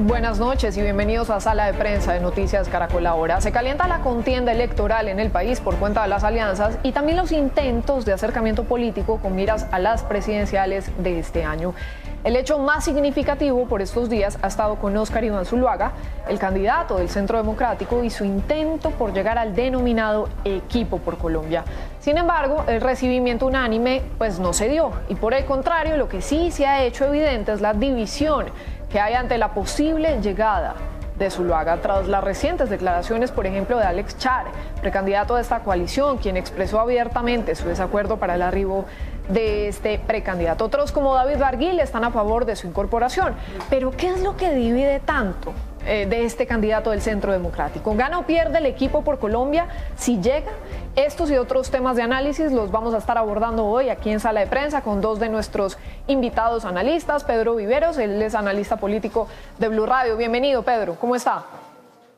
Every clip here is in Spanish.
Buenas noches y bienvenidos a Sala de Prensa de Noticias Caracol Ahora. Se calienta la contienda electoral en el país por cuenta de las alianzas y también los intentos de acercamiento político con miras a las presidenciales de este año. El hecho más significativo por estos días ha estado con Óscar Iván Zuluaga, el candidato del Centro Democrático, y su intento por llegar al denominado Equipo por Colombia. Sin embargo, el recibimiento unánime pues no se dio, y por el contrario, lo que sí se ha hecho evidente es la división que hay ante la posible llegada de Zuluaga tras las recientes declaraciones, por ejemplo, de Alex Char, precandidato de esta coalición, quien expresó abiertamente su desacuerdo para el arribo de este precandidato. Otros, como David Barguil, están a favor de su incorporación. Pero ¿qué es lo que divide tanto de este candidato del Centro Democrático? ¿Gana o pierde el Equipo por Colombia si llega? Estos y otros temas de análisis los vamos a estar abordando hoy aquí en Sala de Prensa con dos de nuestros invitados analistas. Pedro Viveros, él es analista político de Blue Radio. Bienvenido, Pedro. ¿Cómo está?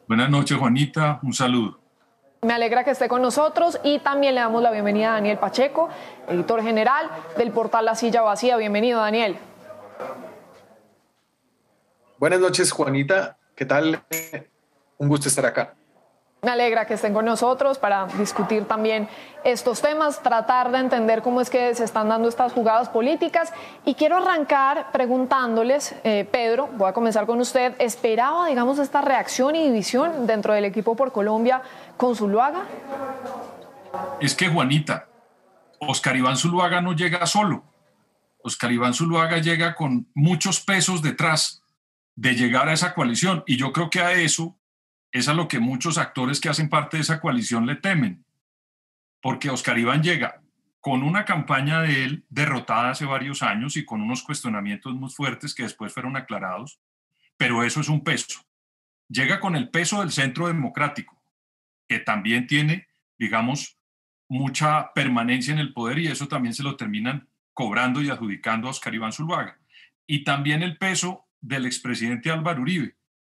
Buenas noches, Juanita. Un saludo. Me alegra que esté con nosotros y también le damos la bienvenida a Daniel Pacheco, editor general del portal La Silla Vacía. Bienvenido, Daniel. Buenas noches, Juanita. ¿Qué tal? Un gusto estar acá. Me alegra que estén con nosotros para discutir también estos temas, tratar de entender cómo es que se están dando estas jugadas políticas. Y quiero arrancar preguntándoles, Pedro, voy a comenzar con usted, ¿esperaba, digamos, esta reacción y división dentro del Equipo por Colombia con Zuluaga? Es que, Juanita, Óscar Iván Zuluaga no llega solo. Óscar Iván Zuluaga llega con muchos pesos detrás de llegar a esa coalición. Y yo creo que a eso es a lo que muchos actores que hacen parte de esa coalición le temen. Porque Óscar Iván llega con una campaña de él derrotada hace varios años y con unos cuestionamientos muy fuertes que después fueron aclarados, pero eso es un peso. Llega con el peso del Centro Democrático, que también tiene, digamos, mucha permanencia en el poder y eso también se lo terminan cobrando y adjudicando a Óscar Iván Zuluaga. Y también el peso del expresidente Álvaro Uribe,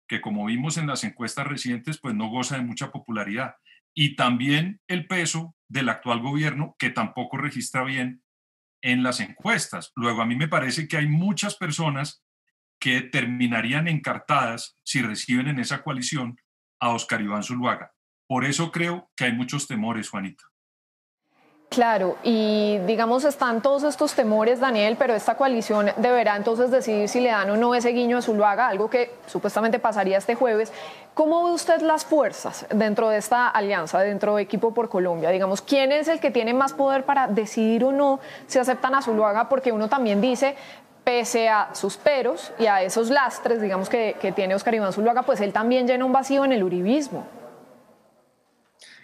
que como vimos en las encuestas recientes, pues no goza de mucha popularidad. Y también el peso del actual gobierno, que tampoco registra bien en las encuestas. Luego, a mí me parece que hay muchas personas que terminarían encartadas si reciben en esa coalición a Óscar Iván Zuluaga. Por eso creo que hay muchos temores, Juanita. Claro, y digamos están todos estos temores, Daniel, pero esta coalición deberá entonces decidir si le dan o no ese guiño a Zuluaga, algo que supuestamente pasaría este jueves. ¿Cómo ve usted las fuerzas dentro de esta alianza, dentro de Equipo por Colombia? Digamos, ¿quién es el que tiene más poder para decidir o no si aceptan a Zuluaga? Porque uno también dice, pese a sus peros y a esos lastres, digamos, que tiene Óscar Iván Zuluaga, pues él también llena un vacío en el uribismo.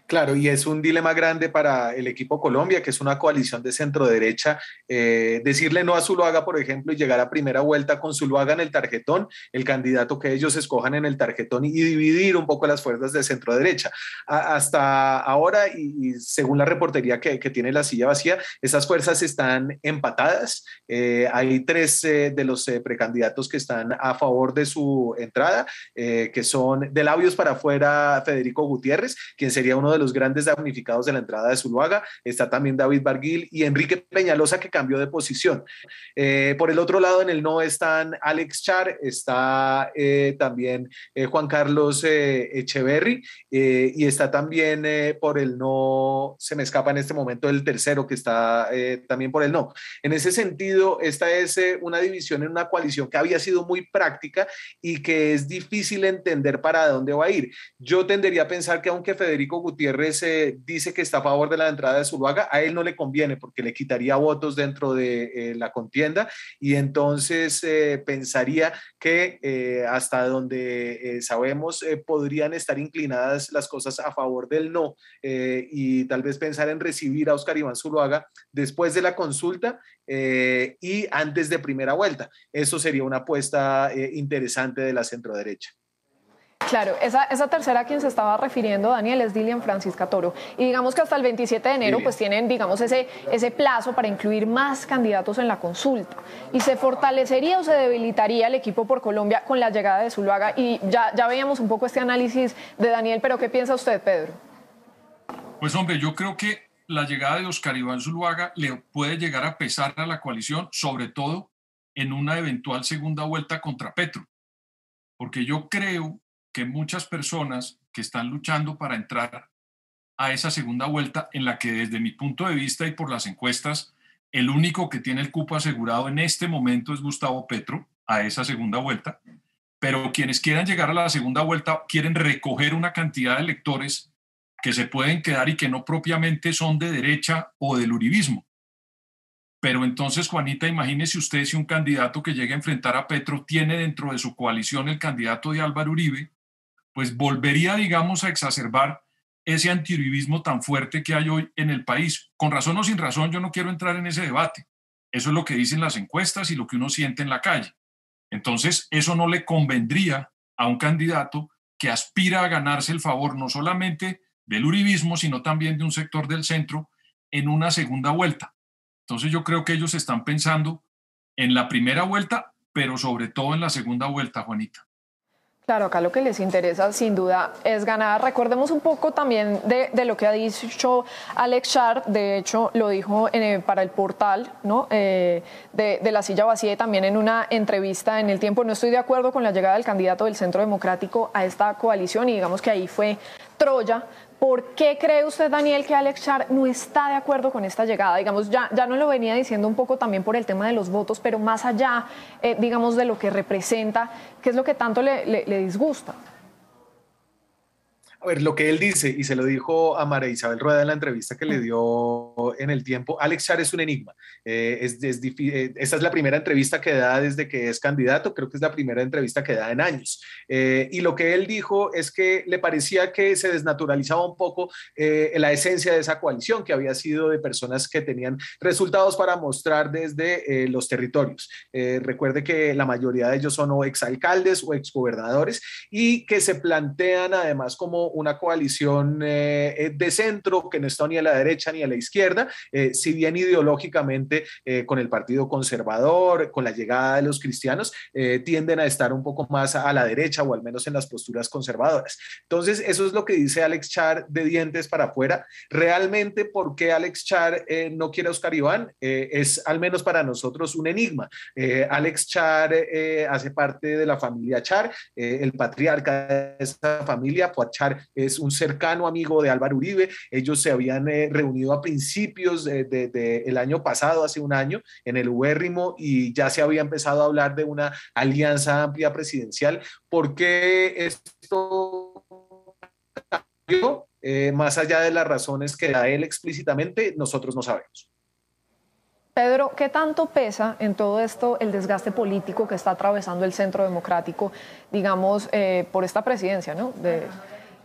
Claro, y es un dilema grande para el Equipo Colombia, que es una coalición de centro-derecha. Decirle no a Zuluaga, por ejemplo, y llegar a primera vuelta con Zuluaga en el tarjetón, el candidato que ellos escojan en el tarjetón y dividir un poco las fuerzas de centro-derecha. Hasta ahora, y según la reportería que tiene La Silla Vacía, esas fuerzas están empatadas. Hay tres de los precandidatos que están a favor de su entrada, que son de labios para afuera Federico Gutiérrez, quien sería uno de los grandes damnificados de la entrada de Zuluaga. Está también David Barguil y Enrique Peñalosa, que cambió de posición. Por el otro lado, en el no están Alex Char, está también Juan Carlos Echeverry, y está también por el no, se me escapa en este momento el tercero que está también por el no. En ese sentido, esta es una división en una coalición que había sido muy práctica y que es difícil entender para dónde va a ir. Yo tendería a pensar que aunque Federico Gutiérrez dice que está a favor de la entrada de Zuluaga, a él no le conviene porque le quitaría votos dentro de la contienda, y entonces pensaría que hasta donde sabemos podrían estar inclinadas las cosas a favor del no, y tal vez pensar en recibir a Óscar Iván Zuluaga después de la consulta y antes de primera vuelta. Eso sería una apuesta interesante de la centroderecha. Claro, esa tercera a quien se estaba refiriendo, Daniel, es Dilian Francisca Toro. Y digamos que hasta el 27 de enero pues tienen, digamos, ese plazo para incluir más candidatos en la consulta. ¿Y se fortalecería o se debilitaría el Equipo por Colombia con la llegada de Zuluaga? Y ya veíamos un poco este análisis de Daniel, pero ¿qué piensa usted, Pedro? Pues hombre, yo creo que la llegada de Óscar Iván Zuluaga le puede llegar a pesar a la coalición, sobre todo en una eventual segunda vuelta contra Petro. porque yo creo que muchas personas que están luchando para entrar a esa segunda vuelta, en la que desde mi punto de vista y por las encuestas, el único que tiene el cupo asegurado en este momento es Gustavo Petro, a esa segunda vuelta, pero quienes quieran llegar a la segunda vuelta quieren recoger una cantidad de electores que se pueden quedar y que no propiamente son de derecha o del uribismo. Pero entonces, Juanita, imagínese usted si un candidato que llegue a enfrentar a Petro tiene dentro de su coalición el candidato de Álvaro Uribe, pues volvería, digamos, a exacerbar ese antiuribismo tan fuerte que hay hoy en el país. Con razón o sin razón, yo no quiero entrar en ese debate. Eso es lo que dicen las encuestas y lo que uno siente en la calle. Entonces, eso no le convendría a un candidato que aspira a ganarse el favor no solamente del uribismo, sino también de un sector del centro en una segunda vuelta. Entonces, yo creo que ellos están pensando en la primera vuelta, pero sobre todo en la segunda vuelta, Juanita. Claro, acá lo que les interesa sin duda es ganar. Recordemos un poco también de lo que ha dicho Alex Char, de hecho lo dijo para el portal, ¿no? de la silla vacía y también en una entrevista en El Tiempo. No estoy de acuerdo con la llegada del candidato del Centro Democrático a esta coalición y digamos que ahí fue Troya. ¿Por qué cree usted, Daniel, que Alex Char no está de acuerdo con esta llegada? Digamos, ya no lo venía diciendo un poco también por el tema de los votos, pero más allá, digamos, de lo que representa, ¿qué es lo que tanto le disgusta? A ver, lo que él dice, y se lo dijo a María Isabel Rueda en la entrevista que le dio en El Tiempo, Alex Char es un enigma. Esta es la primera entrevista que da desde que es candidato, creo que es la primera entrevista que da en años. Y lo que él dijo es que le parecía que se desnaturalizaba un poco la esencia de esa coalición, que había sido de personas que tenían resultados para mostrar desde los territorios. Recuerde que la mayoría de ellos son o exalcaldes o exgobernadores y que se plantean además como una coalición de centro que no está ni a la derecha ni a la izquierda, si bien ideológicamente con el Partido Conservador, con la llegada de los cristianos, tienden a estar un poco más a la derecha o al menos en las posturas conservadoras. Entonces, eso es lo que dice Alex Char de dientes para afuera. Realmente, ¿por qué Alex Char no quiere a Oscar Iván? Es al menos para nosotros un enigma. Alex Char hace parte de la familia Char, el patriarca de esa familia, Fuad Char, es un cercano amigo de Álvaro Uribe. Ellos se habían reunido a principios del año pasado, hace un año, en el ubérrimo, y ya se había empezado a hablar de una alianza amplia presidencial. ¿Por qué esto cambió? Más allá de las razones que da él explícitamente, nosotros no sabemos. Pedro, ¿qué tanto pesa en todo esto el desgaste político que está atravesando el Centro Democrático, digamos, por esta presidencia, ¿no?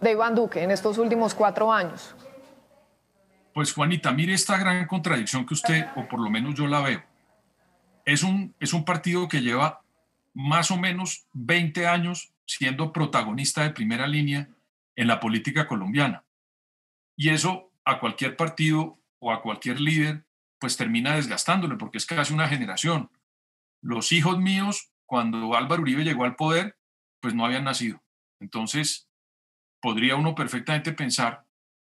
de Iván Duque en estos últimos 4 años? Pues Juanita, mire esta gran contradicción que usted, o por lo menos yo la veo. Es un partido que lleva más o menos 20 años siendo protagonista de primera línea en la política colombiana. Y eso a cualquier partido o a cualquier líder pues termina desgastándole, porque es casi una generación. Los hijos míos, cuando Álvaro Uribe llegó al poder, pues no habían nacido. Entonces, podría uno perfectamente pensar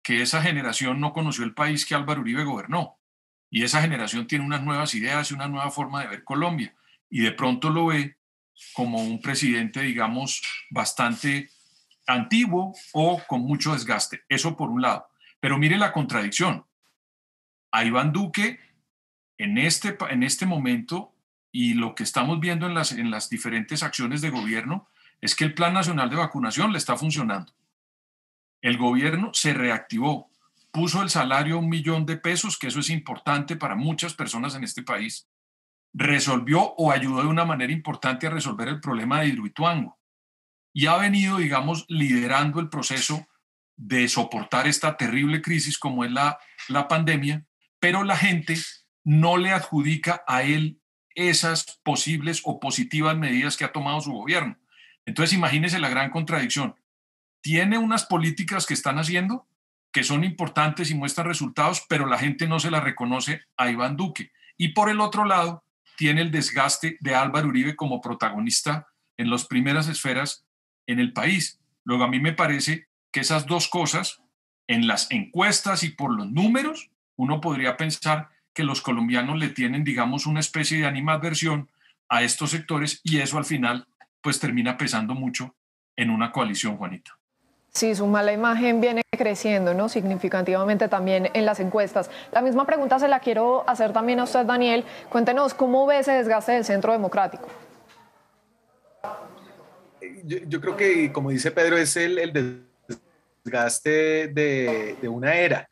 que esa generación no conoció el país que Álvaro Uribe gobernó. Y esa generación tiene unas nuevas ideas y una nueva forma de ver Colombia. Y de pronto lo ve como un presidente, digamos, bastante antiguo o con mucho desgaste. Eso por un lado. Pero mire la contradicción. A Iván Duque, en este momento, y lo que estamos viendo en las diferentes acciones de gobierno, es que el Plan Nacional de Vacunación le está funcionando. El gobierno se reactivó, puso el salario a $1.000.000, que eso es importante para muchas personas en este país, resolvió o ayudó de una manera importante a resolver el problema de Hidroituango y ha venido, digamos, liderando el proceso de soportar esta terrible crisis como es la pandemia, pero la gente no le adjudica a él esas posibles o positivas medidas que ha tomado su gobierno. Entonces, imagínense la gran contradicción. Tiene unas políticas que están haciendo que son importantes y muestran resultados, pero la gente no se las reconoce a Iván Duque. Y por el otro lado, tiene el desgaste de Álvaro Uribe como protagonista en las primeras esferas en el país. Luego, a mí me parece que esas dos cosas, en las encuestas y por los números, uno podría pensar que los colombianos le tienen, digamos, una especie de animadversión a estos sectores y eso al final pues termina pesando mucho en una coalición, Juanita. Sí, su mala imagen viene creciendo, ¿no? Significativamente también en las encuestas. La misma pregunta se la quiero hacer también a usted, Daniel. Cuéntenos, ¿cómo ve ese desgaste del Centro Democrático? Yo creo que, como dice Pedro, es el desgaste de una era.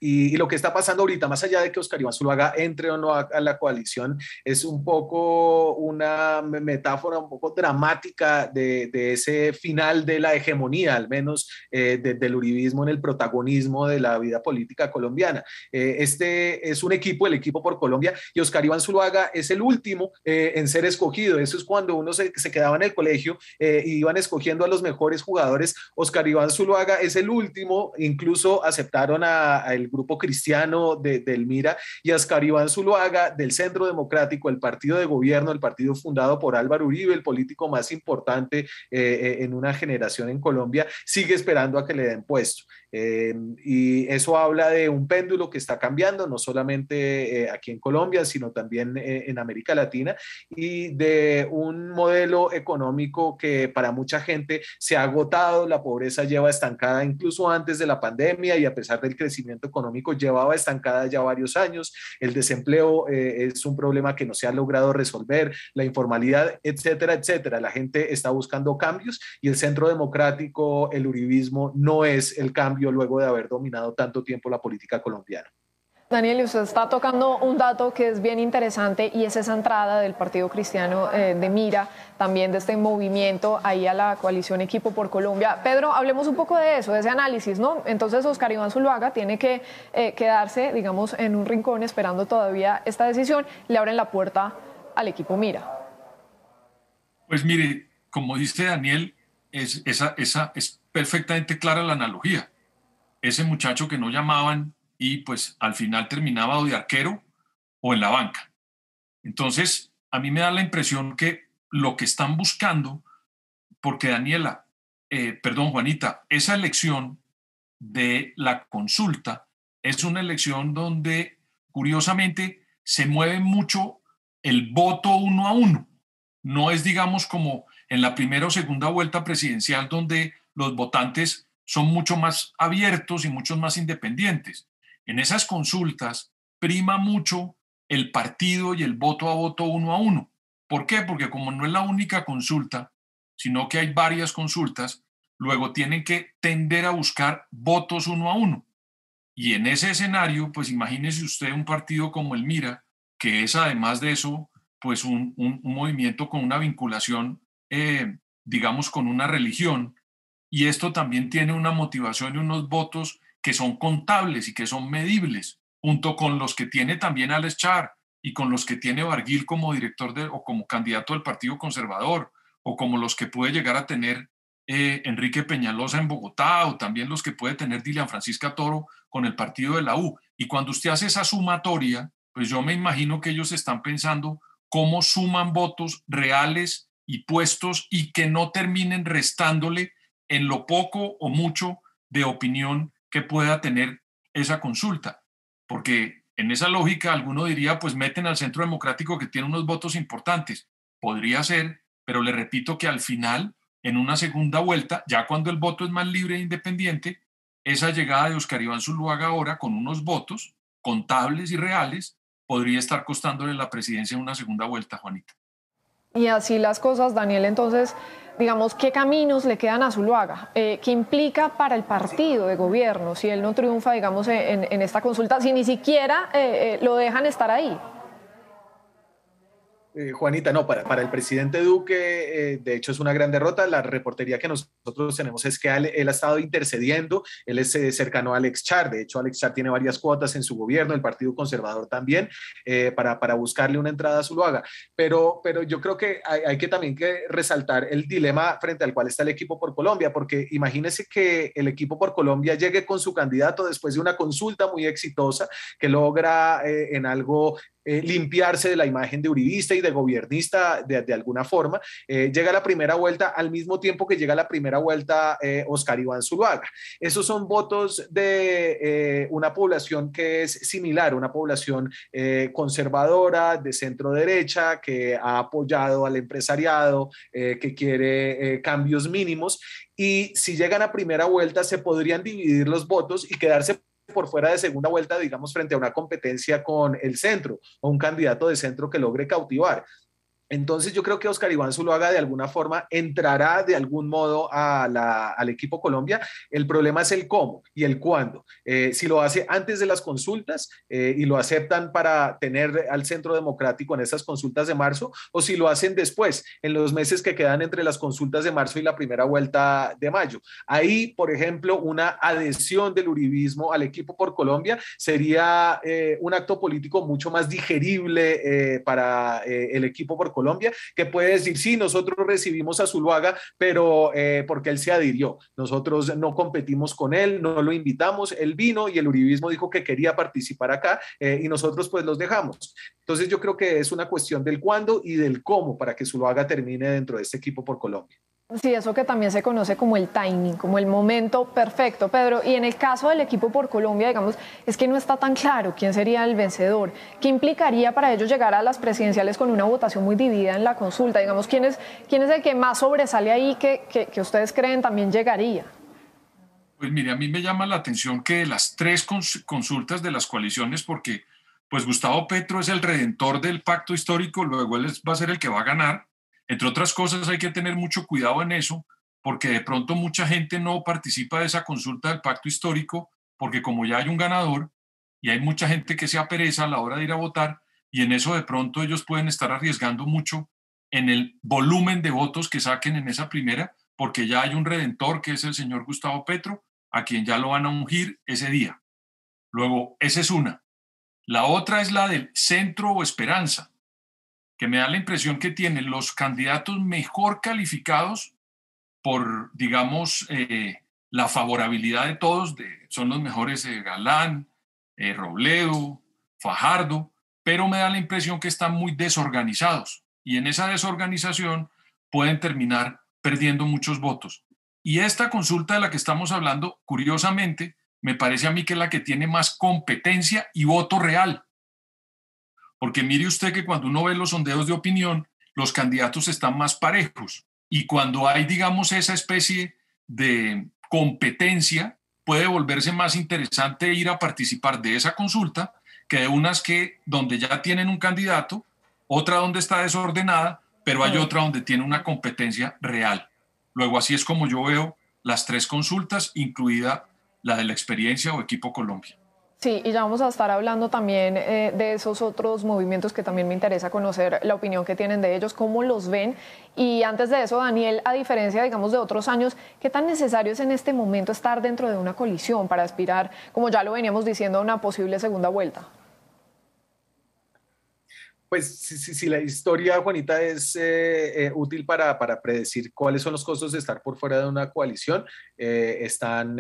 Y lo que está pasando ahorita, más allá de que Óscar Iván Zuluaga entre o no a la coalición, es un poco una metáfora un poco dramática de ese final de la hegemonía, al menos del uribismo en el protagonismo de la vida política colombiana. Este es un equipo, el equipo por Colombia, y Óscar Iván Zuluaga es el último en ser escogido. Eso es cuando uno se quedaba en el colegio y iban escogiendo a los mejores jugadores. Óscar Iván Zuluaga es el último, incluso aceptaron al grupo cristiano del MIRA, y a Óscar Iván Zuluaga del Centro Democrático, el partido de gobierno, el partido fundado por Álvaro Uribe, el político más importante en una generación en Colombia, sigue esperando a que le den puesto. Y eso habla de un péndulo que está cambiando, no solamente aquí en Colombia, sino también en América Latina, y de un modelo económico que para mucha gente se ha agotado. La pobreza lleva estancada incluso antes de la pandemia, y a pesar del crecimiento económico llevaba estancada ya varios años. El desempleo es un problema que no se ha logrado resolver, la informalidad, etcétera, etcétera. La gente está buscando cambios, y el Centro Democrático, el uribismo, no es el cambio luego de haber dominado tanto tiempo la política colombiana. Daniel, usted está tocando un dato que es bien interesante, y es esa entrada del Partido Cristiano de Mira, también de este movimiento ahí a la coalición Equipo por Colombia. Pedro, hablemos un poco de eso, de ese análisis, ¿no? Entonces, Óscar Iván Zuluaga tiene que quedarse, digamos, en un rincón esperando todavía esta decisión. Le abren la puerta al Equipo Mira. Pues mire, como dice Daniel, es perfectamente clara la analogía. Ese muchacho que no llamaban y pues al final terminaba o de arquero o en la banca. Entonces, a mí me da la impresión que lo que están buscando, porque Juanita, esa elección de la consulta es una elección donde curiosamente se mueve mucho el voto 1 a 1. No es, digamos, como en la primera o segunda vuelta presidencial, donde los votantes son mucho más abiertos y muchos más independientes. En esas consultas prima mucho el partido y el voto a voto 1 a 1. ¿Por qué? Porque como no es la única consulta, sino que hay varias consultas, luego tienen que tender a buscar votos 1 a 1. Y en ese escenario, pues imagínese usted un partido como el MIRA, que es además de eso, pues un movimiento con una vinculación, digamos, con una religión, y esto también tiene una motivación y unos votos que son contables y que son medibles, junto con los que tiene también Alex Char y con los que tiene Barguil como director o como candidato del Partido Conservador, o como los que puede llegar a tener Enrique Peñalosa en Bogotá, o también los que puede tener Dilian Francisca Toro con el partido de la U. Y cuando usted hace esa sumatoria, pues yo me imagino que ellos están pensando cómo suman votos reales y puestos, y que no terminen restándole en lo poco o mucho de opinión que pueda tener esa consulta. Porque en esa lógica alguno diría, pues meten al Centro Democrático, que tiene unos votos importantes. Podría ser, pero le repito que al final, en una segunda vuelta, ya cuando el voto es más libre e independiente, esa llegada de Óscar Iván Zuluaga ahora con unos votos contables y reales podría estar costándole la presidencia en una segunda vuelta, Juanita. Y así las cosas, Daniel, entonces, digamos, ¿qué caminos le quedan a Zuluaga? ¿Qué implica para el partido de gobierno si él no triunfa, digamos, en esta consulta, si ni siquiera lo dejan estar ahí? Juanita, no, para el presidente Duque, de hecho es una gran derrota. La reportería que nosotros tenemos es que él ha estado intercediendo, él es cercano a Alex Char. De hecho, Alex Char tiene varias cuotas en su gobierno, el Partido Conservador también, para buscarle una entrada a Zuluaga. Pero yo creo que hay que también que resaltar el dilema frente al cual está el Equipo por Colombia, porque imagínese que el Equipo por Colombia llegue con su candidato después de una consulta muy exitosa que logra en algo limpiarse de la imagen de uribista y de gobiernista de alguna forma. Llega la primera vuelta al mismo tiempo que llega la primera vuelta Óscar Iván Zuluaga. Esos son votos de una población que es similar, una población conservadora, de centro derecha, que ha apoyado al empresariado, que quiere cambios mínimos, y si llegan a primera vuelta se podrían dividir los votos y quedarse por fuera de segunda vuelta, digamos, frente a una competencia con el centro o un candidato de centro que logre cautivar. Entonces yo creo que Óscar Iván Zuluaga de alguna forma entrará de algún modo al equipo Colombia. El problema es el cómo y el cuándo. Si lo hace antes de las consultas y lo aceptan para tener al Centro Democrático en esas consultas de marzo, o si lo hacen después, en los meses que quedan entre las consultas de marzo y la primera vuelta de mayo. Ahí, por ejemplo, una adhesión del uribismo al equipo por Colombia sería un acto político mucho más digerible para el equipo por Colombia, que puede decir, sí, nosotros recibimos a Zuluaga, pero porque él se adhirió. Nosotros no competimos con él, no lo invitamos, él vino y el uribismo dijo que quería participar acá y nosotros pues los dejamos. Entonces yo creo que es una cuestión del cuándo y del cómo para que Zuluaga termine dentro de este equipo por Colombia. Sí, eso que también se conoce como el timing, como el momento perfecto, Pedro. Y en el caso del equipo por Colombia, digamos, es que no está tan claro quién sería el vencedor. ¿Qué implicaría para ellos llegar a las presidenciales con una votación muy dividida en la consulta? Digamos, ¿quién es el que más sobresale ahí que ustedes creen también llegaría? Pues mire, a mí me llama la atención que de las tres consultas de las coaliciones, porque pues Gustavo Petro es el redentor del pacto histórico, luego él va a ser el que va a ganar. Entre otras cosas, hay que tener mucho cuidado en eso, porque de pronto mucha gente no participa de esa consulta del pacto histórico, porque como ya hay un ganador y hay mucha gente que se apereza a la hora de ir a votar, y en eso de pronto ellos pueden estar arriesgando mucho en el volumen de votos que saquen en esa primera, porque ya hay un redentor que es el señor Gustavo Petro, a quien ya lo van a ungir ese día. Luego, esa es una. La otra es la del Centro o Esperanza, que me da la impresión que tienen los candidatos mejor calificados por, digamos, la favorabilidad de todos, son los mejores Galán, Robledo, Fajardo, pero me da la impresión que están muy desorganizados y en esa desorganización pueden terminar perdiendo muchos votos. Y esta consulta de la que estamos hablando, curiosamente, me parece a mí que es la que tiene más competencia y voto real. Porque mire usted que cuando uno ve los sondeos de opinión, los candidatos están más parejos. Y cuando hay, digamos, esa especie de competencia, puede volverse más interesante ir a participar de esa consulta que de unas que donde ya tienen un candidato, otra donde está desordenada, pero hay otra donde tiene una competencia real. Luego, así es como yo veo las tres consultas, incluida la de la experiencia o equipo Colombia. Sí, y ya vamos a estar hablando también de esos otros movimientos que también me interesa conocer la opinión que tienen de ellos, cómo los ven. Y antes de eso, Daniel, a diferencia, digamos, de otros años, ¿qué tan necesario es en este momento estar dentro de una coalición para aspirar, como ya lo veníamos diciendo, a una posible segunda vuelta? Pues si la historia, Juanita, es útil para predecir cuáles son los costos de estar por fuera de una coalición, están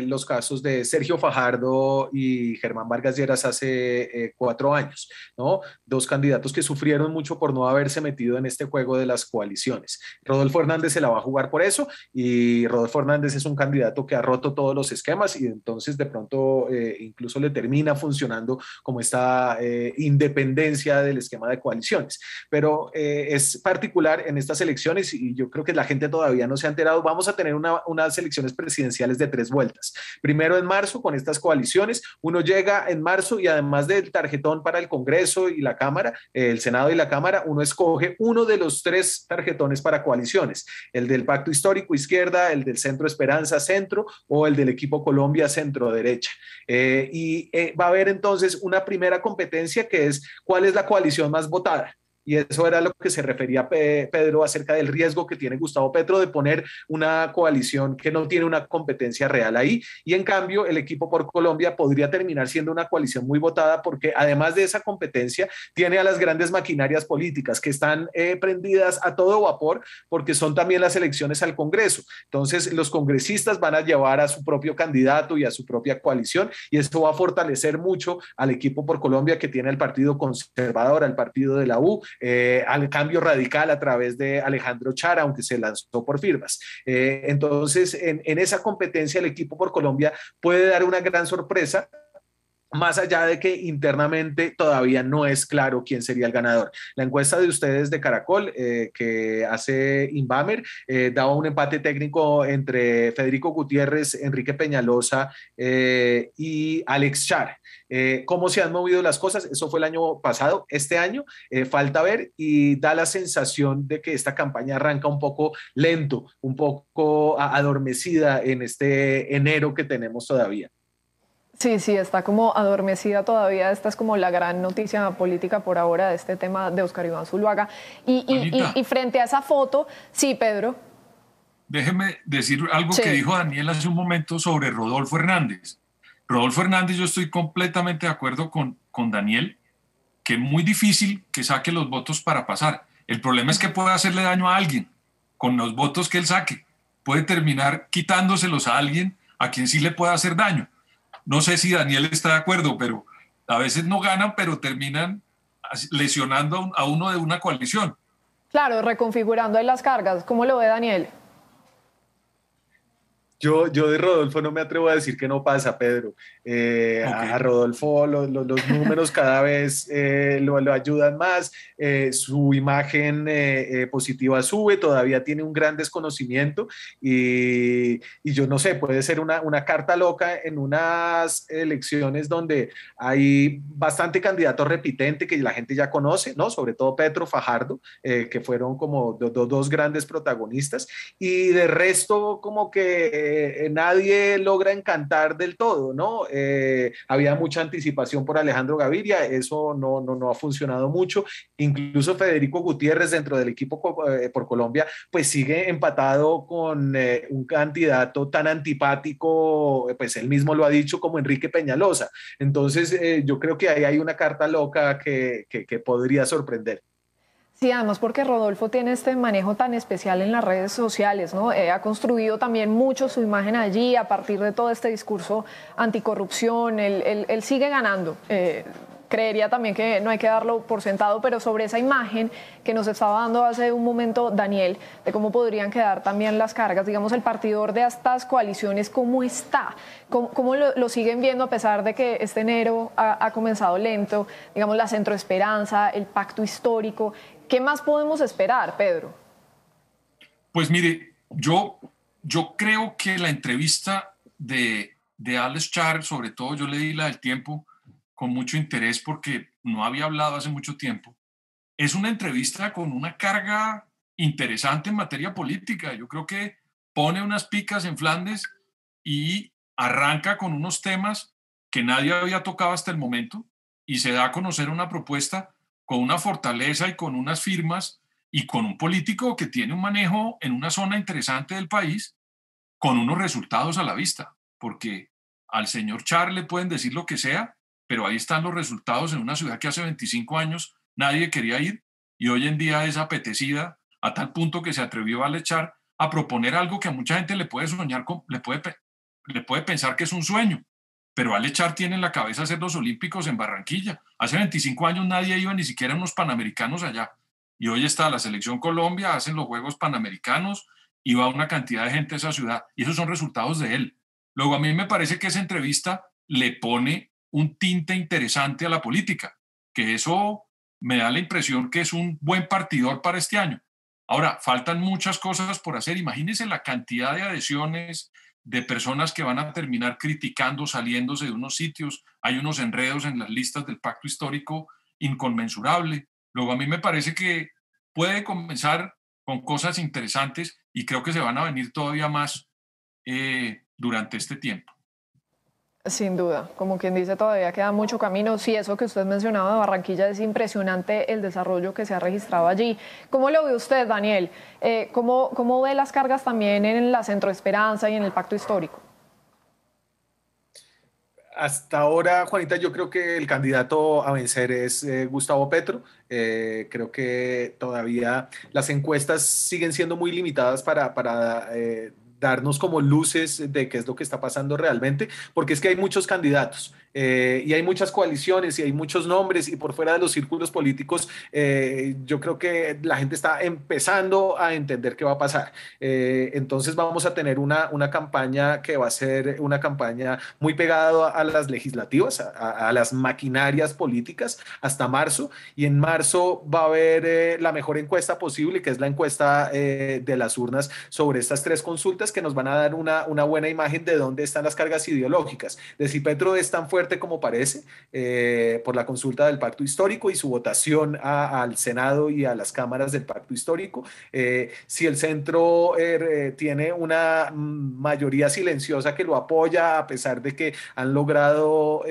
los casos de Sergio Fajardo y Germán Vargas Lleras hace 4 años, ¿no? Dos candidatos que sufrieron mucho por no haberse metido en este juego de las coaliciones. Rodolfo Hernández se la va a jugar por eso y Rodolfo Hernández es un candidato que ha roto todos los esquemas y entonces de pronto incluso le termina funcionando como esta independencia del esquema de coaliciones, pero es particular en estas elecciones y yo creo que la gente todavía no se ha enterado. Vamos a tener unas elecciones presidenciales de 3 vueltas. Primero en marzo con estas coaliciones, uno llega en marzo y además del tarjetón para el Congreso y la Cámara, el Senado y la Cámara, uno escoge uno de los 3 tarjetones para coaliciones, el del Pacto Histórico Izquierda, el del Centro Esperanza Centro o el del equipo Colombia Centro Derecha. Va a haber entonces una primera competencia que es cuál es la coalición más votada. Y eso era lo que se refería Pedro acerca del riesgo que tiene Gustavo Petro de poner una coalición que no tiene una competencia real ahí. Y en cambio, el equipo por Colombia podría terminar siendo una coalición muy votada porque además de esa competencia, tiene a las grandes maquinarias políticas que están prendidas a todo vapor porque son también las elecciones al Congreso. Entonces, los congresistas van a llevar a su propio candidato y a su propia coalición y esto va a fortalecer mucho al equipo por Colombia que tiene el Partido Conservador, al partido de la U, al cambio radical a través de Alejandro Char, aunque se lanzó por firmas. Entonces, en esa competencia, el equipo por Colombia puede dar una gran sorpresa, más allá de que internamente todavía no es claro quién sería el ganador. La encuesta de ustedes de Caracol, que hace Inbamer, daba un empate técnico entre Federico Gutiérrez, Enrique Peñalosa y Alex Char. ¿Cómo se han movido las cosas? Eso fue el año pasado. Este año falta ver y da la sensación de que esta campaña arranca un poco lento, un poco adormecida en este enero que tenemos todavía. Sí, sí, está como adormecida todavía. Esta es como la gran noticia política por ahora de este tema de Óscar Iván Zuluaga. Y frente a esa foto, sí, Pedro. Déjeme decir algo que dijo Daniel hace un momento sobre Rodolfo Hernández. Rodolfo Hernández, yo estoy completamente de acuerdo con Daniel, que es muy difícil que saque los votos para pasar. El problema es que puede hacerle daño a alguien con los votos que él saque. Puede terminar quitándoselos a alguien a quien sí le pueda hacer daño. No sé si Daniel está de acuerdo, pero a veces no ganan, pero terminan lesionando a uno de una coalición. Claro, reconfigurando ahí las cargas. ¿Cómo lo ve Daniel? Yo de Rodolfo no me atrevo a decir que no pasa, Pedro. A Rodolfo los números cada vez lo ayudan más, su imagen positiva sube, todavía tiene un gran desconocimiento y yo no sé, puede ser una carta loca en unas elecciones donde hay bastante candidato repitente que la gente ya conoce, ¿no? Sobre todo Petro, Fajardo, que fueron como dos grandes protagonistas y de resto como que nadie logra encantar del todo, ¿no? Había mucha anticipación por Alejandro Gaviria, eso no ha funcionado mucho, incluso Federico Gutiérrez dentro del equipo por Colombia, pues sigue empatado con un candidato tan antipático, pues él mismo lo ha dicho, como Enrique Peñalosa. Entonces, yo creo que ahí hay una carta loca que podría sorprender. Sí, además porque Rodolfo tiene este manejo tan especial en las redes sociales, ¿no? Ha construido también mucho su imagen allí a partir de todo este discurso anticorrupción. Él sigue ganando. Creería también que no hay que darlo por sentado, pero sobre esa imagen que nos estaba dando hace un momento Daniel, de cómo podrían quedar también las cargas, digamos, el partidor de estas coaliciones, ¿cómo está? ¿Cómo lo siguen viendo a pesar de que este enero ha comenzado lento? Digamos, la Centroesperanza, el pacto histórico. ¿Qué más podemos esperar, Pedro? Pues mire, yo creo que la entrevista de Alex Char, sobre todo yo leí la del Tiempo con mucho interés porque no había hablado hace mucho tiempo, es una entrevista con una carga interesante en materia política. Yo creo que pone unas picas en Flandes y arranca con unos temas que nadie había tocado hasta el momento y se da a conocer una propuesta con una fortaleza y con unas firmas y con un político que tiene un manejo en una zona interesante del país con unos resultados a la vista, porque al señor Char le pueden decir lo que sea, pero ahí están los resultados en una ciudad que hace 25 años nadie quería ir y hoy en día es apetecida a tal punto que se atrevió a Char a proponer algo que a mucha gente le puede soñar, le puede pensar que es un sueño. Pero Alex Char tiene en la cabeza hacer los Olímpicos en Barranquilla. Hace 25 años nadie iba ni siquiera a unos Panamericanos allá. Y hoy está la Selección Colombia, hacen los Juegos Panamericanos y va una cantidad de gente a esa ciudad. Y esos son resultados de él. Luego, a mí me parece que esa entrevista le pone un tinte interesante a la política, que eso me da la impresión que es un buen partidor para este año. Ahora, faltan muchas cosas por hacer. Imagínense la cantidad de adhesiones, de personas que van a terminar criticando, saliéndose de unos sitios. Hay unos enredos en las listas del pacto histórico inconmensurable. Luego a mí me parece que puede comenzar con cosas interesantes y creo que se van a venir todavía más durante este tiempo. Sin duda, como quien dice, todavía queda mucho camino. Sí, eso que usted mencionaba de Barranquilla es impresionante el desarrollo que se ha registrado allí. ¿Cómo lo ve usted, Daniel? ¿Cómo ve las cargas también en la Centro Esperanza y en el Pacto Histórico? Hasta ahora, Juanita, yo creo que el candidato a vencer es Gustavo Petro. Creo que todavía las encuestas siguen siendo muy limitadas para darnos como luces de qué es lo que está pasando realmente, porque es que hay muchos candidatos y hay muchas coaliciones y hay muchos nombres y por fuera de los círculos políticos yo creo que la gente está empezando a entender qué va a pasar. Entonces vamos a tener una campaña que va a ser una campaña muy pegada a las legislativas, a las maquinarias políticas hasta marzo, y en marzo va a haber la mejor encuesta posible, que es la encuesta de las urnas sobre estas tres consultas que nos van a dar una buena imagen de dónde están las cargas ideológicas, de si Petro es tan fuerte como parece por la consulta del Pacto Histórico y su votación al Senado y a las cámaras del Pacto Histórico, si el centro tiene una mayoría silenciosa que lo apoya a pesar de que han logrado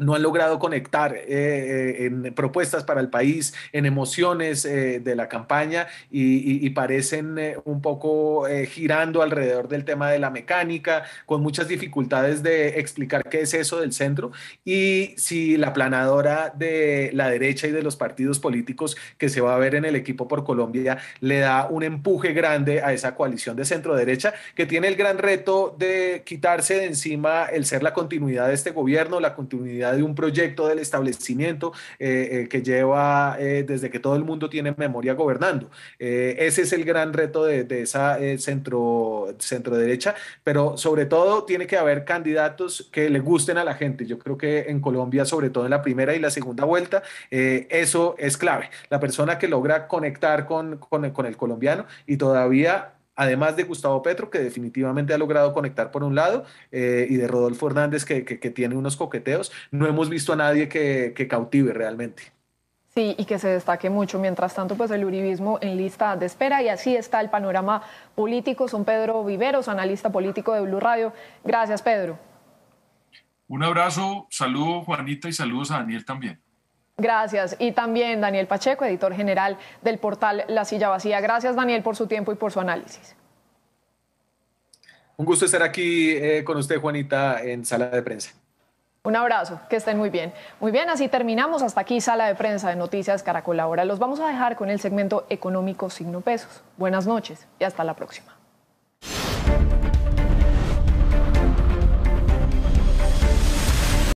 no han logrado conectar en propuestas para el país, en emociones de la campaña y parecen un poco girando alrededor del tema de la mecánica, con muchas dificultades de explicar qué es eso del centro, y si la planadora de la derecha y de los partidos políticos que se va a ver en el equipo por Colombia le da un empuje grande a esa coalición de centro derecha que tiene el gran reto de quitarse de encima el ser la continuidad de este gobierno, la continuidad de un proyecto del establecimiento que lleva desde que todo el mundo tiene memoria gobernando. Ese es el gran reto de esa centro derecha, pero sobre todo tiene que haber candidatos que le gusten a la gente. Yo creo que en Colombia, sobre todo en la primera y la segunda vuelta, eso es clave. La persona que logra conectar con el colombiano, y todavía además de Gustavo Petro, que definitivamente ha logrado conectar por un lado, y de Rodolfo Hernández, que tiene unos coqueteos, no hemos visto a nadie que cautive realmente. Sí, y que se destaque mucho. Mientras tanto, pues el uribismo en lista de espera, y así está el panorama político. Son Pedro Viveros, analista político de Blue Radio. Gracias, Pedro. Un abrazo, saludo Juanita y saludos a Daniel también. Gracias. Y también Daniel Pacheco, editor general del portal La Silla Vacía. Gracias, Daniel, por su tiempo y por su análisis. Un gusto estar aquí con usted, Juanita, en Sala de Prensa. Un abrazo, que estén muy bien. Muy bien, así terminamos. Hasta aquí Sala de Prensa de Noticias Caracol. Ahora los vamos a dejar con el segmento económico Signo Pesos. Buenas noches y hasta la próxima.